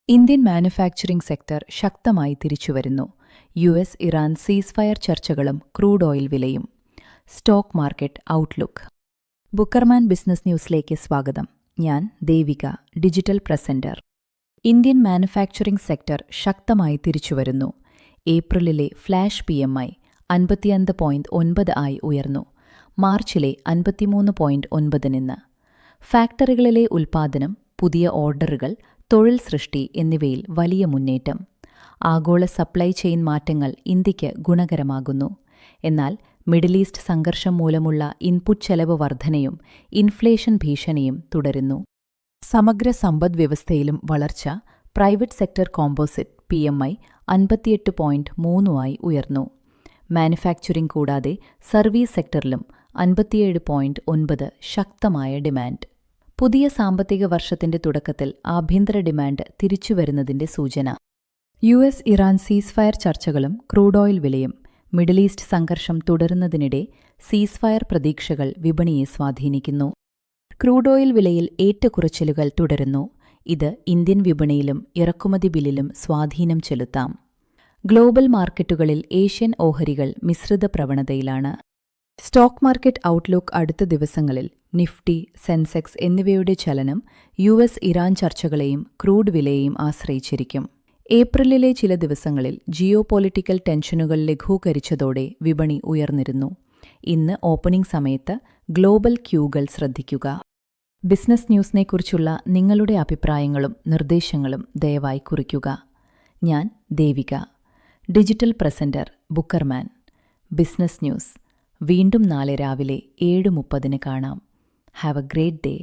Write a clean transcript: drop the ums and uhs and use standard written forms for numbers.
Indian manufacturing sector ശക്തമായി തിരിച്ചുവരുന്നു. US. Iran ceasefire ചർച്ചകളും ക്രൂഡ് ഓയിൽ വിലയും. Stock market outlook. ബുക്കർമാൻ ബിസിനസ് ന്യൂസിലേക്ക് സ്വാഗതം. ഞാൻ Devika, digital presenter. Indian manufacturing sector ശക്തമായി തിരിച്ചുവരുന്നു. ഏപ്രിലിലെ ഫ്ലാഷ് PMI 55.9 ആയി ഉയർന്നു. മാർച്ചിലെ 53.9 നിന്ന്. ഫാക്ടറികളിലെ ഉൽപ്പാദനം, പുതിയ ഓർഡറുകൾ, തൊഴിൽ സൃഷ്ടി എന്നിവയിൽ വലിയ മുന്നേറ്റം. ആഗോള സപ്ലൈ ചെയിൻ മാറ്റങ്ങൾ ഇന്ത്യയ്ക്ക് ഗുണകരമാകുന്നു. എന്നാൽ മിഡിൽ ഈസ്റ്റ് സംഘർഷം മൂലമുള്ള ഇൻപുട്ട് ചെലവ് വർധനയും ഇൻഫ്ലേഷൻ ഭീഷണിയും തുടരുന്നു. സമഗ്ര സമ്പദ്വ്യവസ്ഥയിലും വളർച്ച. പ്രൈവറ്റ് സെക്ടർ കോമ്പോസിറ്റ് PMI 58.3 ആയി ഉയർന്നു. മാനുഫാക്ചറിംഗ് കൂടാതെ സർവീസ് സെക്ടറിലും 57.9 ശക്തമായ ഡിമാൻഡ്. പുതിയ സാമ്പത്തിക വർഷത്തിന്റെ തുടക്കത്തിൽ ആഭ്യന്തര ഡിമാൻഡ് തിരിച്ചുവരുന്നതിന്റെ സൂചന. യു.എസ്. ഇറാൻ സീസ്ഫയർ ചർച്ചകളും ക്രൂഡ് ഓയിൽ വിലയും. മിഡിൽ ഈസ്റ്റ് സംഘർഷം തുടരുന്നതിനിടെ സീസ്ഫയർ പ്രതീക്ഷകൾ വിപണിയെ സ്വാധീനിക്കുന്നു. ക്രൂഡ് ഓയിൽ വിലയിൽ ഏറ്റക്കുറച്ചിലുകൾ തുടരുന്നു. ഇത് ഇന്ത്യൻ വിപണിയിലും ഇറക്കുമതി ബില്ലിലും സ്വാധീനം ചെലുത്താം. ഗ്ലോബൽ മാർക്കറ്റുകളിൽ ഏഷ്യൻ ഓഹരികൾ മിശ്രിത പ്രവണതയിലാണ്. Stock market outlook. അടുത്ത ദിവസങ്ങളിൽ നിഫ്റ്റി, സെൻസെക്സ് എന്നിവയുടെ ചലനം യു.എസ്. ഇറാൻ ചർച്ചകളെയും ക്രൂഡ് വിലയെയും ആശ്രയിച്ചിരിക്കും. ഏപ്രിലിലെ ചില ദിവസങ്ങളിൽ ജിയോ പൊളിറ്റിക്കൽ ടെൻഷനുകൾ ലഘൂകരിച്ചതോടെ വിപണി ഉയർന്നിരുന്നു. ഇന്ന് ഓപ്പണിംഗ് സമയത്ത് ഗ്ലോബൽ ക്യൂകൾ ശ്രദ്ധിക്കുക. ബിസിനസ് ന്യൂസിനെക്കുറിച്ചുള്ള നിങ്ങളുടെ അഭിപ്രായങ്ങളും നിർദ്ദേശങ്ങളും ദയവായി കുറിക്കുക. ഞാൻ ദേവിക, ഡിജിറ്റൽ പ്രസന്റർ, ബുക്കർമാൻ ബിസിനസ് ന്യൂസ്. വീണ്ടും നാളെ രാവിലെ 7:30 കാണാം. Have a great day.